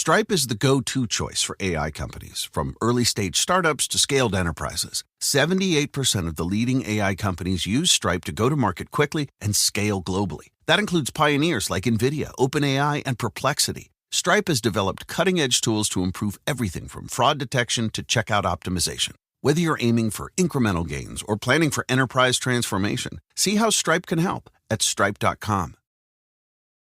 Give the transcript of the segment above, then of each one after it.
Stripe is the go-to choice for AI companies, from early-stage startups to scaled enterprises. 78% of the leading AI companies use Stripe to go to market quickly and scale globally. That includes pioneers like NVIDIA, OpenAI, and Perplexity. Stripe has developed cutting-edge tools to improve everything from fraud detection to checkout optimization. Whether you're aiming for incremental gains or planning for enterprise transformation, see how Stripe can help at stripe.com.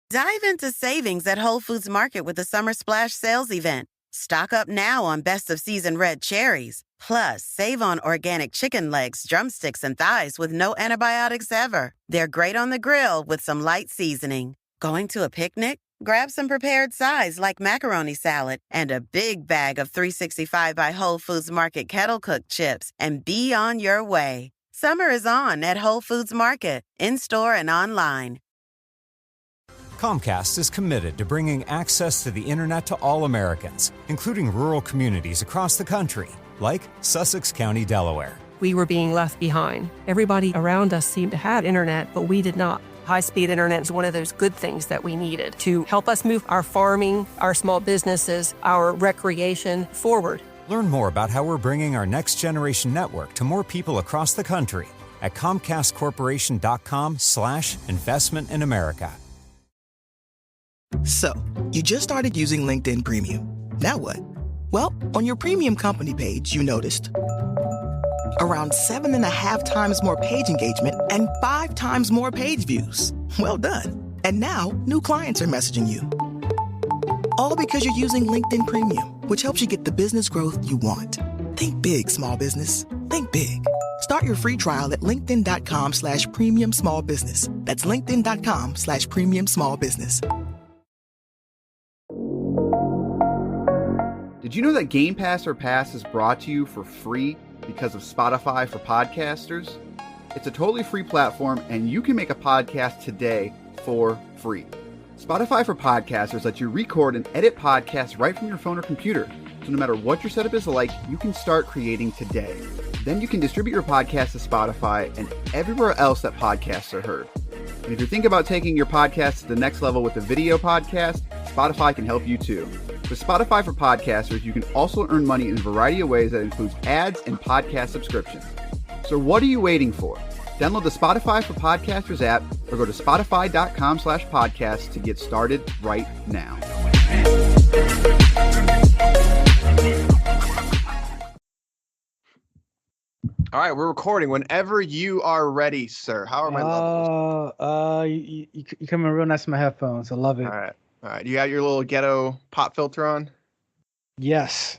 Dive into savings at Whole Foods Market with the Summer Splash Sales Event. Stock up now on best of season red cherries. Plus, save on organic chicken legs, drumsticks, and thighs with no antibiotics ever. They're great on the grill with some light seasoning. Going to a picnic? Grab some prepared sides like macaroni salad and a big bag of 365 by Whole Foods Market kettle cooked chips and be on your way. Summer is on at Whole Foods Market, in-store and online. Comcast is committed to bringing access to the internet to all Americans, including rural communities across the country, like Sussex County, Delaware. We were being left behind. Everybody around us seemed to have internet, but we did not. High-speed internet is one of those good things that we needed to help us move our farming, our small businesses, our recreation forward. Learn more about how we're bringing our next-generation network to more people across the country at ComcastCorporation.com/investment in America. So, you just started using LinkedIn Premium. Now what? Well, on your premium company page, you noticed around 7.5 times more page engagement and 5 times more page views. Well done. And now, new clients are messaging you. All because you're using LinkedIn Premium, which helps you get the business growth you want. Think big, small business. Think big. Start your free trial at linkedin.com/premium small business. That's linkedin.com/premium small business. Did you know that Game Pass or Pass is brought to you for free because of Spotify for podcasters? It's a totally free platform, and you can make a podcast today for free. Spotify for podcasters lets you record and edit podcasts right from your phone or computer. So no matter what your setup is like, you can start creating today. Then you can distribute your podcast to Spotify and everywhere else that podcasts are heard. And if you're thinking about taking your podcast to the next level with a video podcast, Spotify can help you too. With Spotify for podcasters, you can also earn money in a variety of ways that includes ads and podcast subscriptions. So what are you waiting for? Download the Spotify for Podcasters app or go to spotify.com/podcast to get started right now. All right, we're recording whenever you are ready, sir. How are my levels? You come in real nice in my headphones. I love it. All right. You got your little ghetto pop filter on? Yes.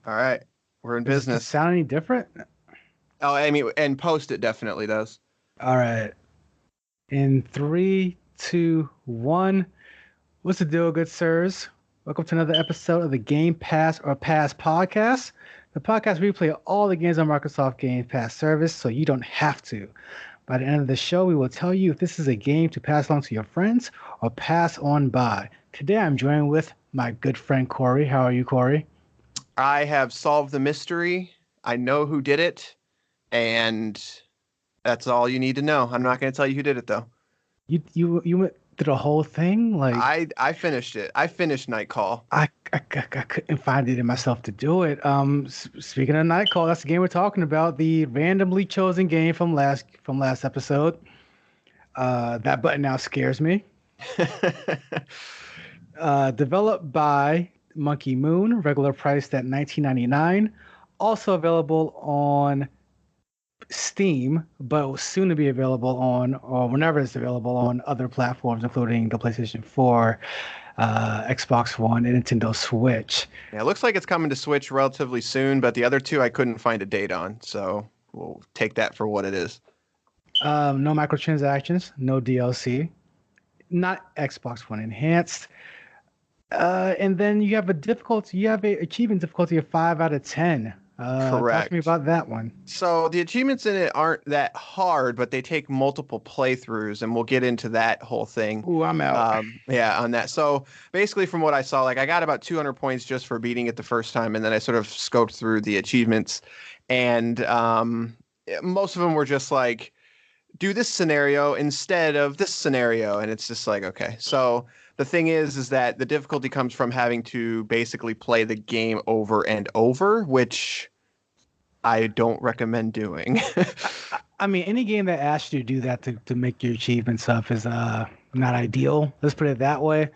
All right. We're in business. Does it sound any different? Oh, I mean, and post it definitely does. All right. In 3, 2, 1. What's the deal, good sirs? Welcome to another episode of the Game Pass or Pass podcast. The podcast where we play all the games on Microsoft Game Pass service so you don't have to. By the end of the show, we will tell you if this is a game to pass along to your friends or pass on by. Today, I'm joined with my good friend, Corey. How are you, Corey? I have solved the mystery. I know who did it. And that's all you need to know. I'm not going to tell you who did it, though. You went through the whole thing? Like I finished it. I finished Night Call. I couldn't find it in myself to do it. Speaking of Night Call, that's the game we're talking about. The randomly chosen game from last episode. That button now scares me. Developed by Monkey Moon, regular priced at $19.99. Also available on Steam, but will soon to be available on, or whenever it's available on other platforms, including the PlayStation 4, Xbox One, and Nintendo Switch. Yeah, it looks like it's coming to Switch relatively soon, but the other two I couldn't find a date on, so we'll take that for what it is. No microtransactions, no DLC, not Xbox One enhanced. And then you have a achievement difficulty of 5 out of 10. Correct. Talk to me about that one. So the achievements in it aren't that hard, but they take multiple playthroughs, and we'll get into that whole thing. Ooh, I'm out. On that. So basically, from what I saw, like I got about 200 points just for beating it the first time, and then I sort of scoped through the achievements, and most of them were just like, do this scenario instead of this scenario, and it's just like, okay. So The thing is that the difficulty comes from having to basically play the game over and over, which I don't recommend doing. I mean, any game that asks you to do that to make your achievements up is not ideal. Let's put it that way.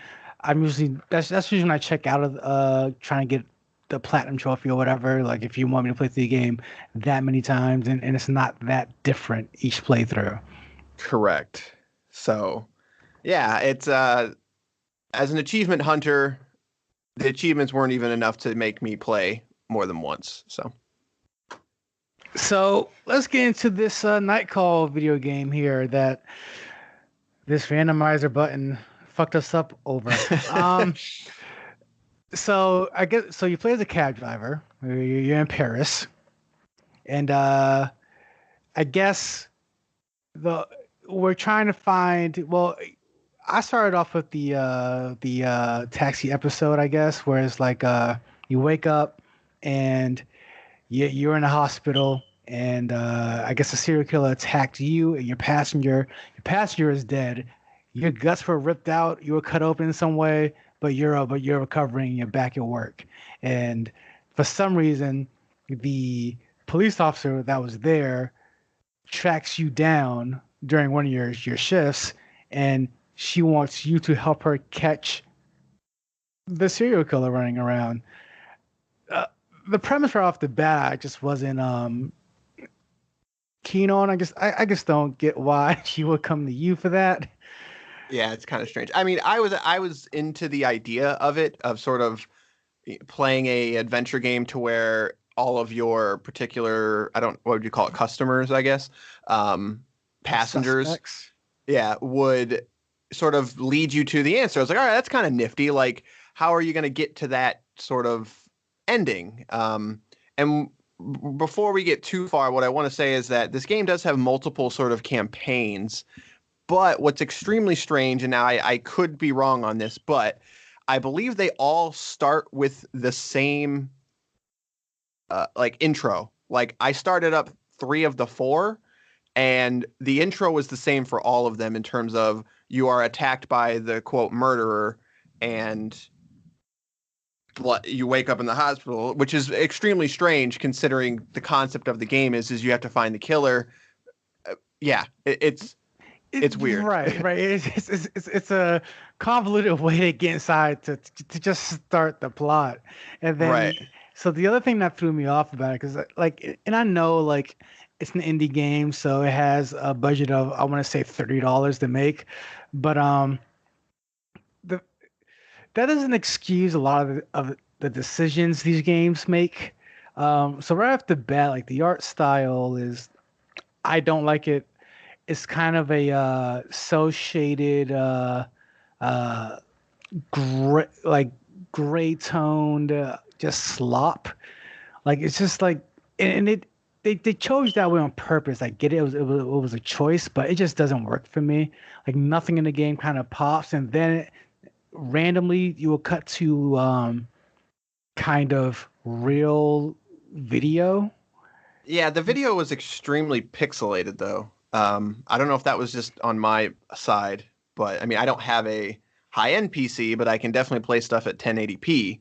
That's usually when I check out of trying to get the platinum trophy or whatever. Like if you want me to play through the game that many times and it's not that different each playthrough. Correct. So, yeah, it's as an achievement hunter, the achievements weren't even enough to make me play more than once. So let's get into this night call video game here that this randomizer button fucked us up over. So I guess so. You play as a cab driver. You're in Paris, and I guess we're trying to find. Well, I started off with the taxi episode, I guess, where it's like you wake up and you're in a hospital, and I guess a serial killer attacked you and your passenger. Your passenger is dead. Your guts were ripped out. You were cut open in some way, but you're recovering. You're back at work, and for some reason, the police officer that was there tracks you down during one of your shifts, and she wants you to help her catch the serial killer running around. The premise right off the bat, I just wasn't keen on. I just don't get why she would come to you for that. Yeah, it's kind of strange. I mean, I was into the idea of it, of sort of playing a adventure game to where all of your particular, what would you call it, customers, I guess, passengers, Suspects. Yeah, would sort of lead you to the answer. I was like, all right, that's kind of nifty. Like, how are you going to get to that sort of ending? And before we get too far, what I want to say is that this game does have multiple sort of campaigns. But what's extremely strange, and now I could be wrong on this, but I believe they all start with the same like intro. Like I started up 3 of the 4, and the intro was the same for all of them in terms of you are attacked by the quote murderer, and you wake up in the hospital, which is extremely strange considering the concept of the game is you have to find the killer. It's weird. Right. It's a convoluted way to get inside to just start the plot. And then, right. So the other thing that threw me off about it, because and I know like it's an indie game, so it has a budget of, I want to say $30 to make, but that doesn't excuse a lot of the decisions these games make. So right off the bat, like the art style is, I don't like it. It's kind of a so shaded, gray toned, just slop. Like it's just like, and they chose that way on purpose. I get it. It was a choice, but it just doesn't work for me. Like nothing in the game kind of pops, and then randomly you will cut to kind of real video. Yeah, the video was extremely pixelated though. I don't know if that was just on my side, but I mean, I don't have a high-end PC, but I can definitely play stuff at 1080p.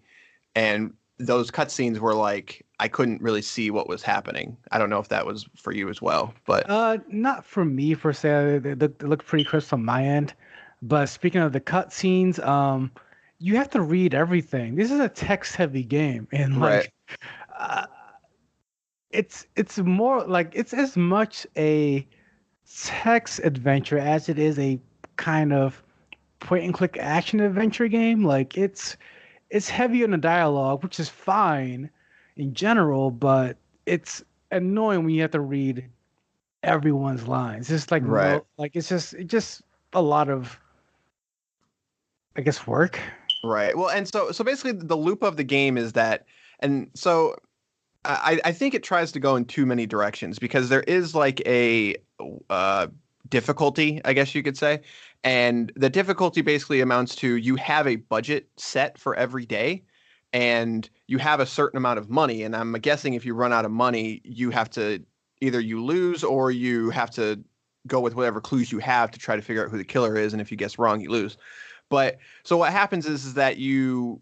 And those cutscenes were like, I couldn't really see what was happening. I don't know if that was for you as well, but not for me per se. They look pretty crisp on my end. But speaking of the cutscenes, you have to read everything. This is a text-heavy game, and like, right. It's more like it's as much a text adventure as it is a kind of point and click action adventure game. Like it's heavy on the dialogue, which is fine in general, but it's annoying when you have to read everyone's lines. It's like right. It's just a lot of, I guess, work. Right. Well, and so basically the loop of the game is that, and so I think it tries to go in too many directions because there is like a difficulty, I guess you could say. And the difficulty basically amounts to you have a budget set for every day and you have a certain amount of money. And I'm guessing if you run out of money, you have to either you lose or you have to go with whatever clues you have to try to figure out who the killer is. And if you guess wrong, you lose. But so what happens is that you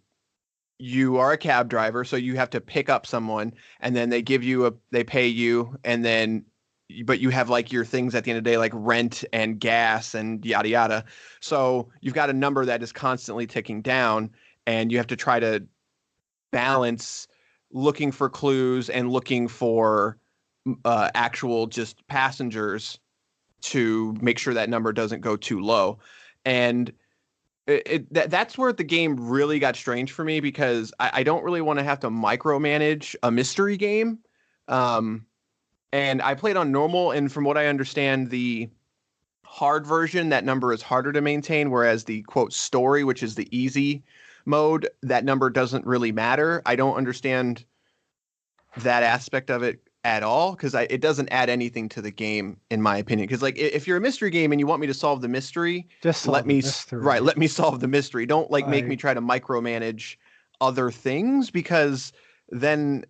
are a cab driver, so you have to pick up someone, and then they pay you, and then but you have like your things at the end of the day, like rent and gas and yada yada. So you've got a number that is constantly ticking down, and you have to try to balance looking for clues and looking for actual just passengers to make sure that number doesn't go too low. And that's where the game really got strange for me, because I don't really want to have to micromanage a mystery game. And I played on normal, and from what I understand, the hard version, that number is harder to maintain, whereas the quote story, which is the easy mode, that number doesn't really matter. I don't understand that aspect of it at all, because it doesn't add anything to the game, in my opinion. Because like, if you're a mystery game and you want me to solve the mystery, Just solve the mystery. Right, let me solve the mystery. Don't like make me try to micromanage other things, because then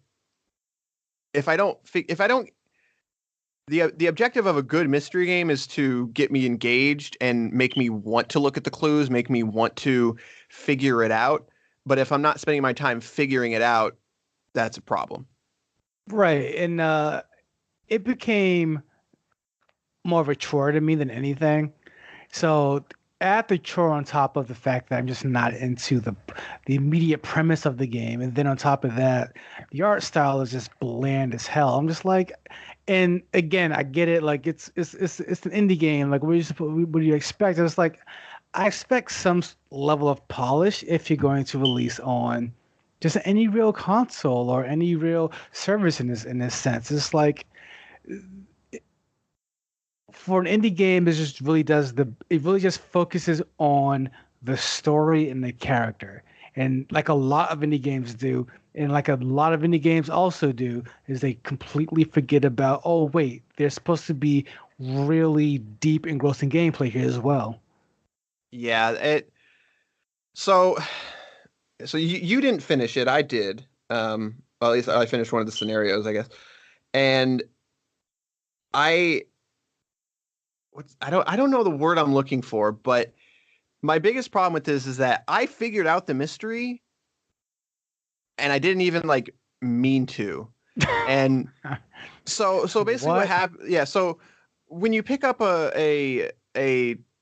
if I don't the objective of a good mystery game is to get me engaged and make me want to look at the clues, make me want to figure it out. But if I'm not spending my time figuring it out, that's a problem. Right. And it became more of a chore to me than anything. So add the chore on top of the fact that I'm just not into the immediate premise of the game. And then on top of that, the art style is just bland as hell. I'm just like, and again, I get it. Like it's an indie game. Like what do you expect? It's like, I expect some level of polish if you're going to release on just any real console or any real service in this sense. It's like, for an indie game, it just really it really just focuses on the story and the character. And like a lot of indie games do, and like a lot of indie games also do, is they completely forget about, oh wait, there's supposed to be really deep engrossing gameplay here as well. Yeah, so you didn't finish it, I did. Well, at least I finished one of the scenarios, I guess. And I don't know the word I'm looking for, but my biggest problem with this is that I figured out the mystery and I didn't even like mean to. And so basically what happened, yeah, so when you pick up a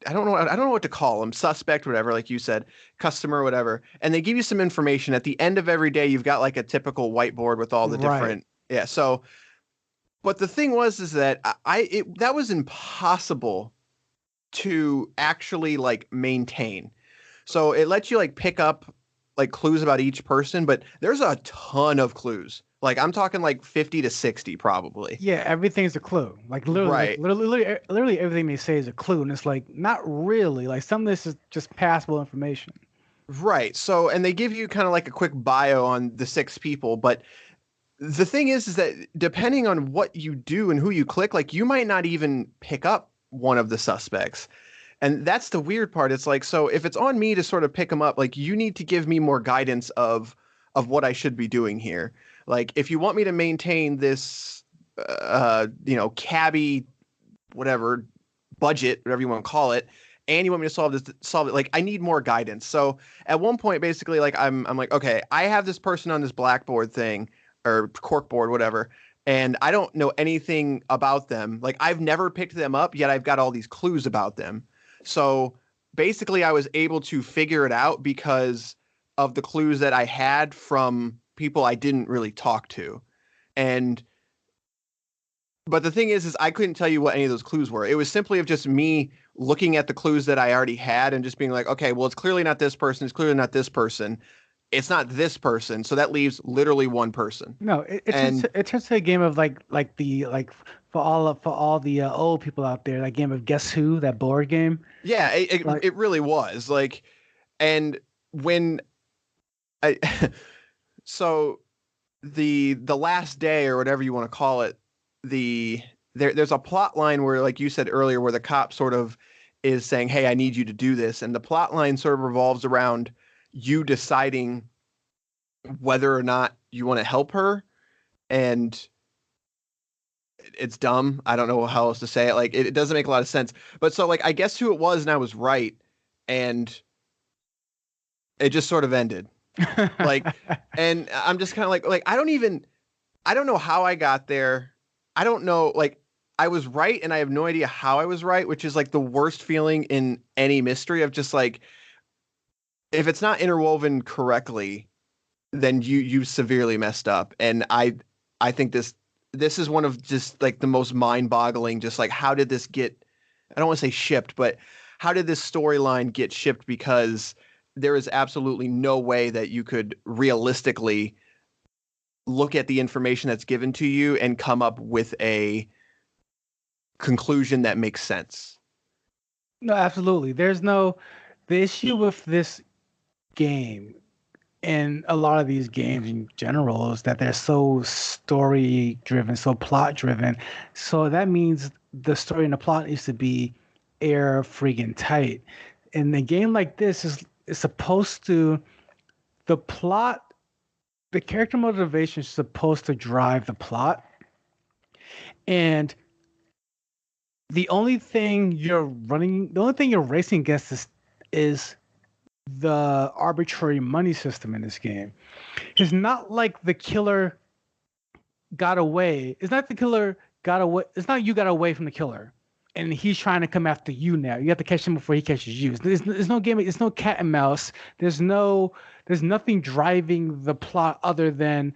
I don't know what to call them, suspect, whatever, like you said, customer, whatever, and they give you some information at the end of every day. You've got like a typical whiteboard with all the different, yeah. So, but the thing is that that was impossible to actually like maintain. So it lets you like pick up like clues about each person, but there's a ton of clues. Like I'm talking like 50 to 60 probably. Yeah, everything's a clue. Like literally, right. literally everything they say is a clue, and it's like not really. Like some of this is just passable information. Right. So, and they give you kind of like a quick bio on the 6 people, but the thing is that depending on what you do and who you click, like you might not even pick up one of the suspects. And that's the weird part. It's like, so if it's on me to sort of pick them up, like you need to give me more guidance of what I should be doing here. Like if you want me to maintain this, cabbie, whatever, budget, whatever you want to call it, and you want me to solve it, like I need more guidance. So at one point, basically, like I'm like, okay, I have this person on this blackboard thing or corkboard, whatever, and I don't know anything about them. Like I've never picked them up, yet I've got all these clues about them. So basically I was able to figure it out because of the clues that I had from people I didn't really talk to. But the thing is I couldn't tell you what any of those clues were. It was simply of just me looking at the clues that I already had and just being like, okay, well, it's clearly not this person. It's clearly not this person. It's not this person. So that leaves literally one person. No, it turns to a game of like for all the old people out there, that game of Guess Who, that board game. Yeah, it really was like, and when so the last day or whatever you want to call it, there's a plot line where, like you said earlier, where the cop sort of is saying, hey, I need you to do this. And the plot line sort of revolves around you deciding whether or not you want to help her. And it's dumb. I don't know how else to say it. Like, it doesn't make a lot of sense. But so, like, I guess who it was, and I was right. And It just sort of ended. Like, and I'm just kind of like, I don't know how I got there. I don't know, like, I was right and I have no idea how I was right, which is like the worst feeling in any mystery of just like, if it's not interwoven correctly, then you severely messed up. And I think this is one of just like the most mind-boggling, just like, how did this get, I don't want to say shipped, but how did this storyline get shipped? Because there is absolutely no way that you could realistically look at the information that's given to you and come up with a conclusion that makes sense. No, absolutely. The issue with this game and a lot of these games in general is that they're so story driven, so plot driven. So that means the story and the plot needs to be air freaking tight. And a game like this is supposed to, the plot, the character motivation is supposed to drive the plot. And the only thing you're racing against is the arbitrary money system in this game. It's not like the killer got away. It's not the killer got away. It's not you got away from the killer, and he's trying to come after you now. You have to catch him before he catches you. There's no game. It's no cat and mouse. There's nothing driving the plot other than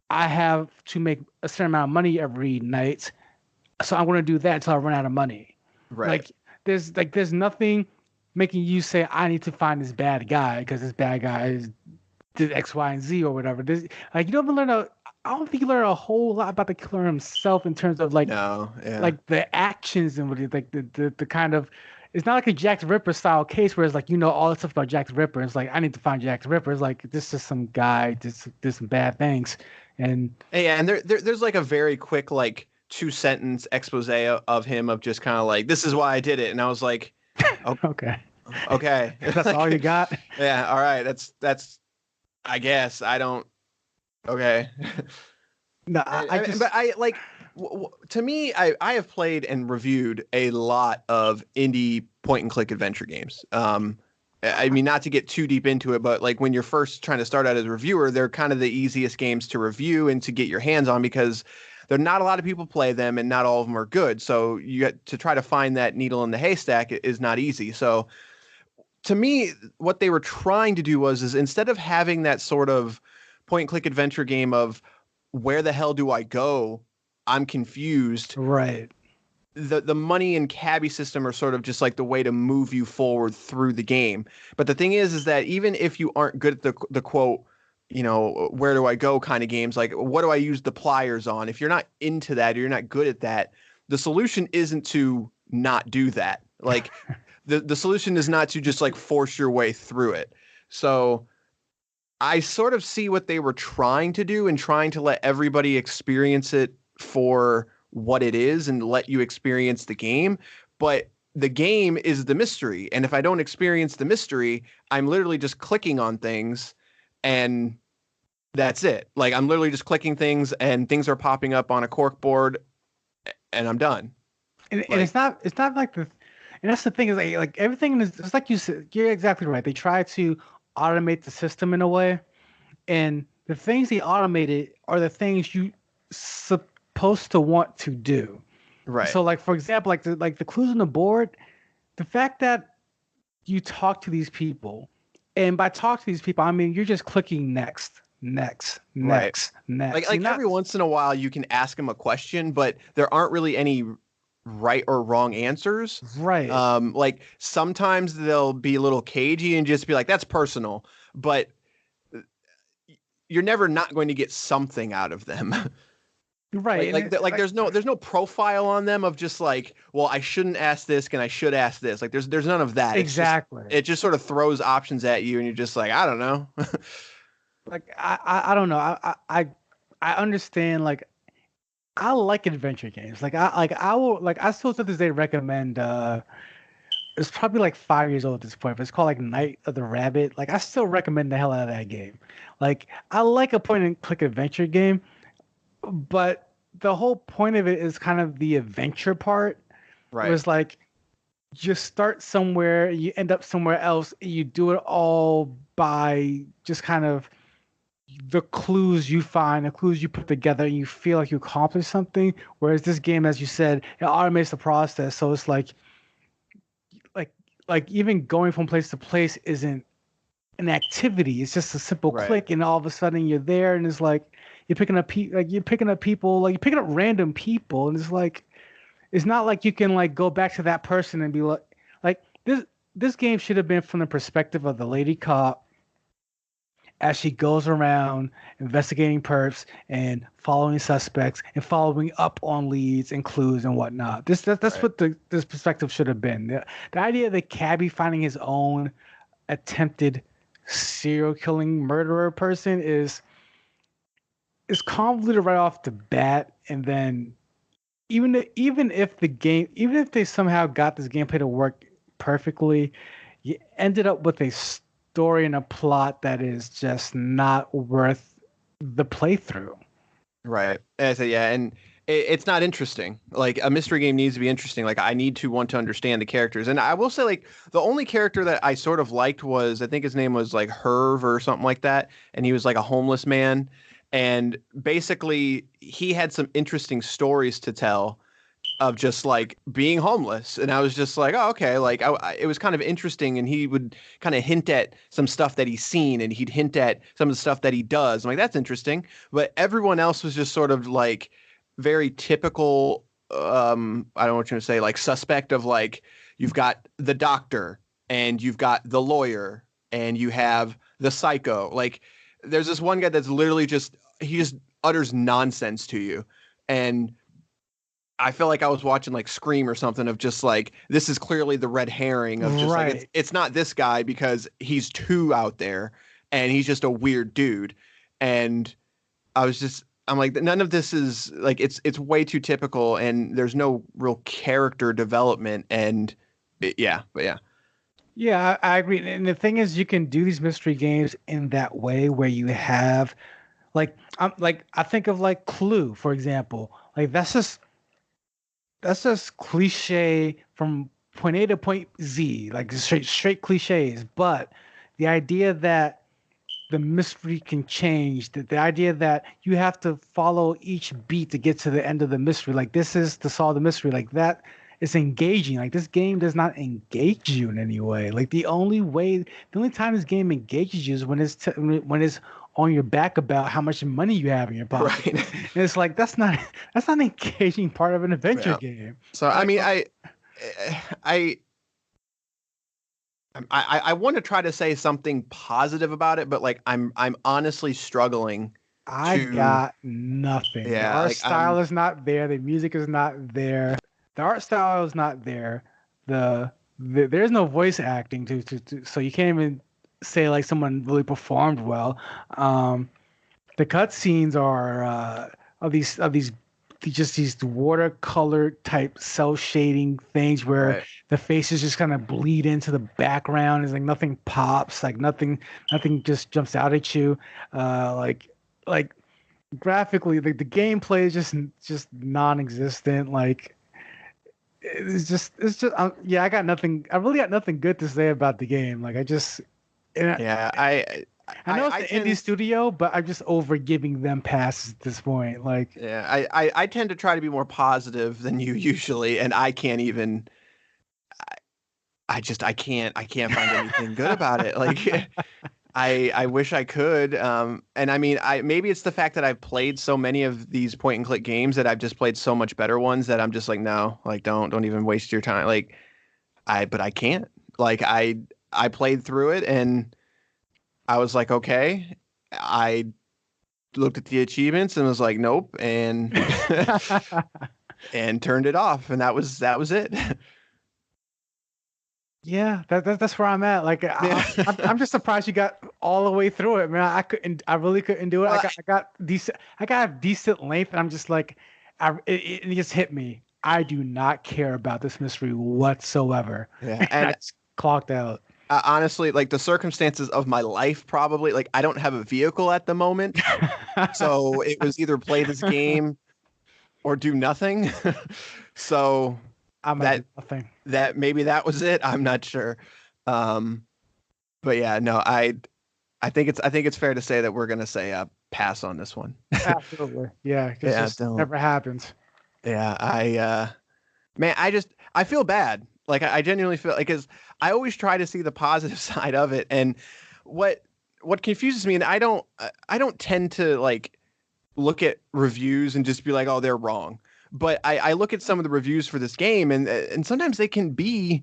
I have to make a certain amount of money every night, so I'm going to do that until I run out of money. Right. There's nothing making you say, I need to find this bad guy because this bad guy did X, Y, and Z or whatever. You don't even I don't think you learn a whole lot about the killer himself in terms of like the actions and what he, like the kind of, it's not like a Jack the Ripper style case where it's like, all the stuff about Jack the Ripper. It's like, I need to find Jack the Ripper. It's like, this is some guy did some bad things. And there's like a very quick, like 2-sentence expose of him of just kind of like, this is why I did it. And I was like, okay. That's all you got? Yeah. All right. That's, I guess I don't. Okay. No, to me, I have played and reviewed a lot of indie point and click adventure games. I mean, not to get too deep into it, but like when you're first trying to start out as a reviewer, they're kind of the easiest games to review and to get your hands on because there are not a lot of people play them and not all of them are good. So you get to try to find that needle in the haystack is not easy. So to me, what they were trying to do is instead of having that sort of point and click adventure game of where the hell do I go? I'm confused. Right. The money and cabbie system are sort of just like the way to move you forward through the game. But the thing is that even if you aren't good at the quote, where do I go kind of games, like what do I use the pliers on? If you're not into that or you're not good at that, the solution isn't to not do that. Like the solution is not to just like force your way through it. So I sort of see what they were trying to do and trying to let everybody experience it for what it is and let you experience the game. But the game is the mystery. And if I don't experience the mystery, I'm literally just clicking on things and that's it. Like I'm literally just clicking things and things are popping up on a cork board and I'm done. And it's not like and that's the thing is like everything is just like you said, you're exactly right. They try to automate the system in a way. And the things they automated are the things you supposed to want to do. Right. So like, for example, like the clues on the board, the fact that you talk to these people, and by talk to these people, I mean, you're just clicking next. Like every once in a while you can ask them a question, but there aren't really any right or wrong answers. Right. Like sometimes they'll be a little cagey and just be like, that's personal, but you're never not going to get something out of them. Right. Like there's no profile on them of just like, well, I shouldn't ask this and I should ask this. Like there's none of that. Exactly. It just sort of throws options at you and you're just like, I don't know. Like I don't know. I understand. Like I like adventure games. I still to this day recommend. It's probably like 5 years old at this point, but it's called like Night of the Rabbit. Like I still recommend the hell out of that game. Like I like a point and click adventure game, but the whole point of it is kind of the adventure part. Right. It was like you start somewhere, you end up somewhere else, and you do it all by just kind of the clues you find, the clues you put together, and you feel like you accomplished something. Whereas this game, as you said, it automates the process. So it's like like even going from place to place isn't an activity. It's just a simple Right. click, and all of a sudden you're there, and it's like you're picking up you're picking up people, like you're picking up random people, and it's like it's not like you can like go back to that person and be like this game should have been from the perspective of the lady cop as she goes around investigating perps and following suspects and following up on leads and clues and whatnot. That's Right. what this perspective should have been. The idea of the cabbie finding his own attempted serial killing murderer person is convoluted right off the bat, and then even if they somehow got this gameplay to work perfectly, you ended up with a story and a plot that is just not worth the playthrough. Right. And I said, yeah, and it's not interesting. Like a mystery game needs to be interesting. Like I need to want to understand the characters. And I will say, like the only character that I sort of liked was I think his name was like Herv or something like that, and he was like a homeless man. And basically, he had some interesting stories to tell of just like being homeless. And I was just like, oh, okay. Like it was kind of interesting. And he would kind of hint at some stuff that he's seen, and he'd hint at some of the stuff that he does. I'm like, that's interesting. But everyone else was just sort of like very typical. I don't know what you're going to say, like suspect of like, you've got the doctor and you've got the lawyer and you have the psycho. Like there's this one guy that's literally he just utters nonsense to you. And I feel like I was watching like Scream or something of just like, this is clearly the red herring of just Right. like, it's not this guy because he's too out there and he's just a weird dude. And I'm like, none of this is like, it's way too typical and there's no real character development. And but yeah. Yeah, I agree. And the thing is, you can do these mystery games in that way where you have, I think of like Clue, for example. Like that's just cliche from point A to point Z, like straight cliches. But the idea that the mystery can change, the idea that you have to follow each beat to get to the end of the mystery, like this is to solve the mystery, like that is engaging. Like this game does not engage you in any way. Like the only time this game engages you is when it's on your back about how much money you have in your pocket. Right. And it's like that's not an engaging part of an adventure game. So I mean, I want to try to say something positive about it, but like I'm honestly struggling. I got nothing. Yeah, the art like, style is not there. The music is not there. The art style is not there. There's no voice acting to so you can't even say like someone really performed well. The cutscenes are these just these watercolor type cell shading things where Right. the faces just kind of bleed into the background. It's like nothing pops, like nothing just jumps out at you. Like graphically, the gameplay is just non-existent. Like it's just yeah. I really got nothing good to say about the game. Like I know it's an indie studio, but I'm just over giving them passes at this point. Like, yeah, I tend to try to be more positive than you usually, and I can't even. I can't find anything good about it. Like, I wish I could. And I mean, maybe it's the fact that I've played so many of these point and click games that I've just played so much better ones that I'm just like, no, like don't even waste your time. Like, but I can't. Like, I played through it and I was like, okay. I looked at the achievements and was like, nope, and and turned it off, and that was it. yeah, that's where I'm at. Like, I'm just surprised you got all the way through it, man. I really couldn't do it. Well, I got a decent length, and I'm just like, it just hit me. I do not care about this mystery whatsoever. Yeah, and I just clocked out. Honestly, like the circumstances of my life, probably like I don't have a vehicle at the moment, so it was either play this game or do nothing. So I'm that nothing. that maybe that was it. I'm not sure. But yeah, no, I think it's fair to say that we're gonna say pass on this one. Absolutely. Yeah, because Yeah, this don't. never happens. Yeah, man, I feel bad. Like I genuinely feel like, because I always try to see the positive side of it, and what confuses me, and I don't tend to like look at reviews and just be like, oh, they're wrong. But I look at some of the reviews for this game, and sometimes they can be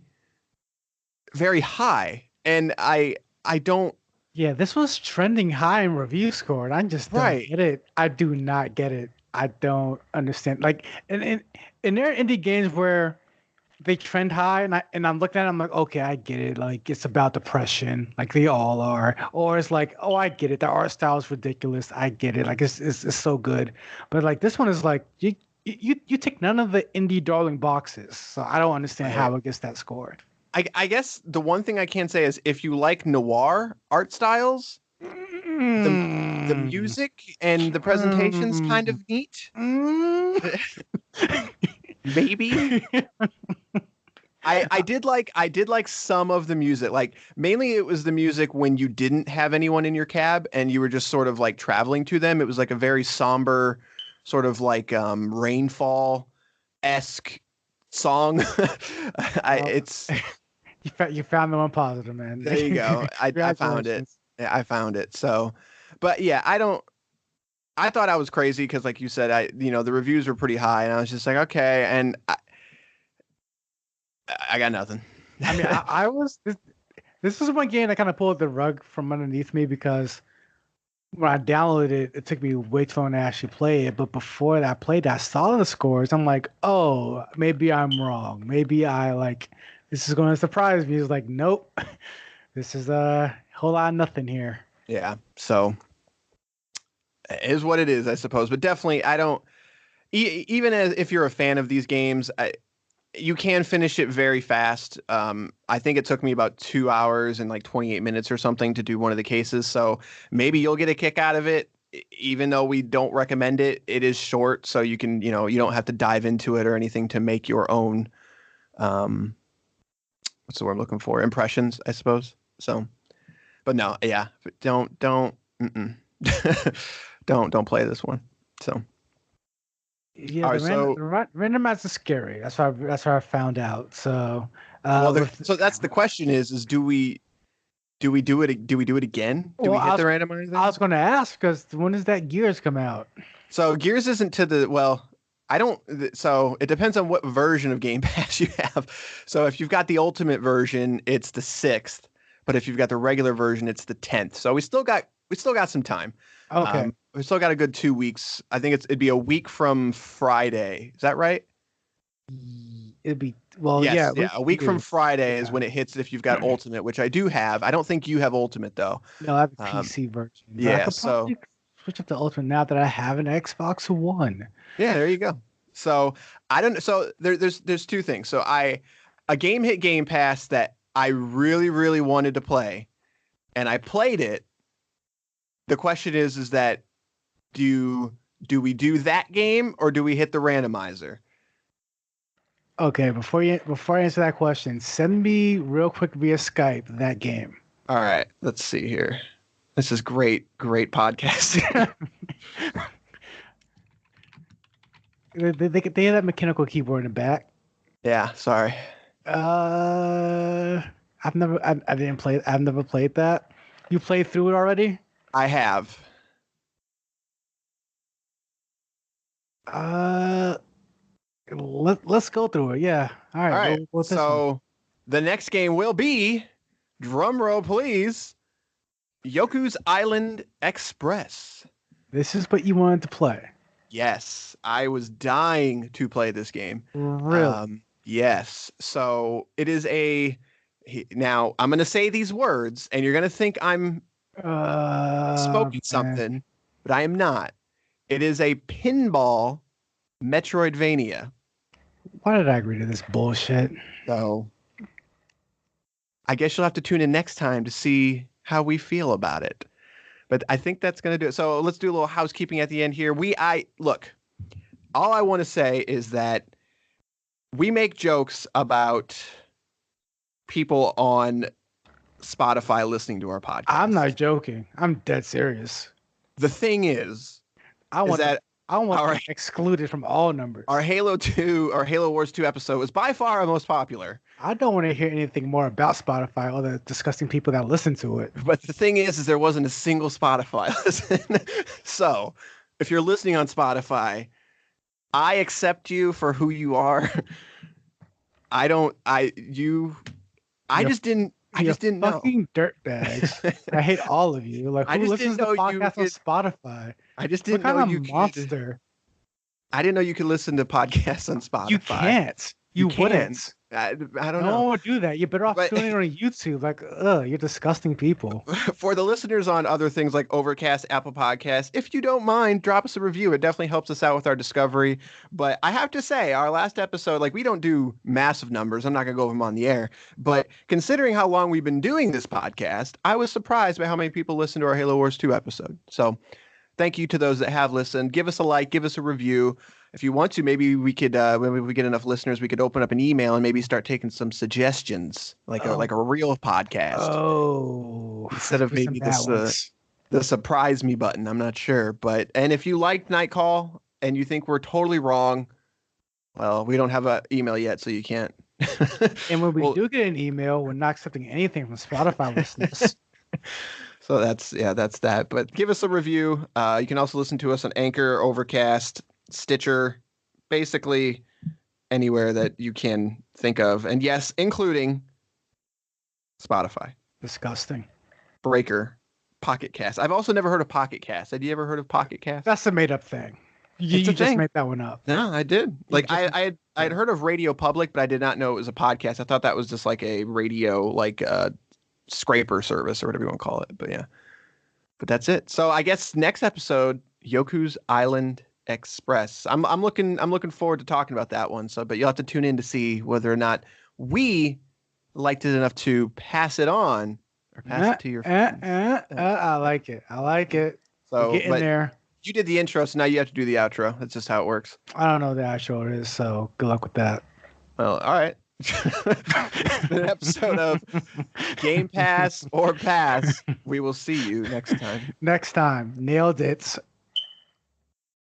very high, and I don't. Yeah, this was trending high in review score, and I just don't Right. get it. I do not get it. I don't understand. Like, and there are indie games where they trend high, and I'm looking at it, I'm like, okay, I get it. Like, it's about depression, like they all are. Or it's like, oh, I get it. The art style is ridiculous. I get it. Like, it's so good. But like this one is like you tick none of the indie darling boxes, so I don't understand how it gets that score. I guess the one thing I can say is, if you like noir art styles, the music and the presentation's kind of neat. Maybe. I did like some of the music. Like, mainly it was the music when you didn't have anyone in your cab and you were just sort of like traveling to them. It was like a very somber sort of like rainfall-esque song. It's You found the one positive, man. There you go. I found it. Congratulations. Yeah, I found it. So, but yeah, I thought I was crazy because, like you said, the reviews were pretty high, and I was just like, okay, and I got nothing. I mean, I was this is one game that kind of pulled the rug from underneath me, because when I downloaded it, it took me way too long to actually play it. But before that I played, I saw the scores. I'm like, oh, maybe I'm wrong. Maybe this is going to surprise me. It's like, nope, this is a whole lot of nothing here. Yeah. So it is what it is, I suppose. But definitely, I don't. Even as if you're a fan of these games, you can finish it very fast. I think it took me about 2 hours and like 28 minutes or something to do one of the cases. So maybe you'll get a kick out of it, even though we don't recommend it. It is short, so you can, you don't have to dive into it or anything to make your own. What's the word I'm looking for? Impressions, I suppose. So, but no, yeah, don't don't play this one. So. Yeah, All right, so randomizer is scary. That's what I found out. So, so that's the question: is do we do it again? Do we hit the randomizer? I was going to ask, because when does that Gears come out? So Gears isn't to the I don't. So it depends on what version of Game Pass you have. So if you've got the Ultimate version, it's the 6th. But if you've got the regular version, it's the 10th. So we still got some time. Okay. We still got a good 2 weeks. I think it'd be a week from Friday. Is that right? It'd be yes, yeah. A week from Friday is when it hits if you've got Ultimate, which I do have. I don't think you have Ultimate though. No, I have a PC version. But yeah, I could probably switch up to Ultimate now that I have an Xbox One. Yeah, there you go. So I don't. So there's two things. So a game hit Game Pass that I really, really wanted to play, and I played it. The question is that do we do that game or do we hit the randomizer? Okay, before I answer that question, send me real quick via Skype that game. All right, let's see here. This is great podcasting. They have that mechanical keyboard in the back. Yeah, sorry. I didn't play. I've never played that. You played through it already? I have. Let's go through it. Yeah. All right. So the next game will be, drum roll please, Yoku's Island Express. This is what you wanted to play. Yes, I was dying to play this game. Really? Yes. So it is now I'm going to say these words and you're going to think I'm smoking something, but I am not. It is a pinball Metroidvania. Why did I agree to this bullshit? So I guess you'll have to tune in next time to see how we feel about it. But I think that's going to do it. So let's do a little housekeeping at the end here. Look, all I want to say is that we make jokes about people on Spotify listening to our podcast. I'm not joking. I'm dead serious. The thing is I want that them excluded from all numbers. Our Halo Wars 2 episode was by far our most popular. I don't want to hear anything more about Spotify or the disgusting people that listen to it. But the thing is there wasn't a single Spotify listen. So if you're listening on Spotify, I accept you for who you are. I just didn't know. Fucking dirtbags. I hate all of you. Like, who listens to podcasts on Spotify? I just didn't know you could. Monster. I didn't know you could listen to podcasts on Spotify. You can't. You wouldn't. I don't know. No one would do that. You're better off tuning on YouTube. Like, you're disgusting people. For the listeners on other things like Overcast, Apple Podcasts, if you don't mind, drop us a review. It definitely helps us out with our discovery. But I have to say, our last episode, like, we don't do massive numbers. I'm not going to go over them on the air. But considering how long we've been doing this podcast, I was surprised by how many people listened to our Halo Wars 2 episode. So thank you to those that have listened. Give us a like, give us a review. If you want to, maybe we could, when we get enough listeners, we could open up an email and maybe start taking some suggestions, like a real podcast. Oh, instead of maybe the surprise me button. I'm not sure, and if you liked Night Call and you think we're totally wrong, well, we don't have an email yet, so you can't. And when we do get an email, we're not accepting anything from Spotify listeners. So that's that. But give us a review. You can also listen to us on Anchor, Overcast, Stitcher, basically anywhere that you can think of. And yes, including Spotify. Disgusting. Breaker, Pocket Cast. I've also never heard of Pocket Cast. Had you ever heard of Pocket Cast? That's a made up thing. You just made that one up. No, I did. Like I had heard of Radio Public, but I did not know it was a podcast. I thought that was just like a radio, like scraper service or whatever you want to call it. But yeah. But that's it. So I guess next episode, Yoku's Island Express. I'm looking forward to talking about that one. So, but you'll have to tune in to see whether or not we liked it enough to pass it on or pass it to your friends. I like it. So get in there. You did the intro, so now you have to do the outro. That's just how it works. I don't know what the outro is, so good luck with that. Well, all right. An episode of Game Pass or Pass. We will see you next time. Next time. Nailed it.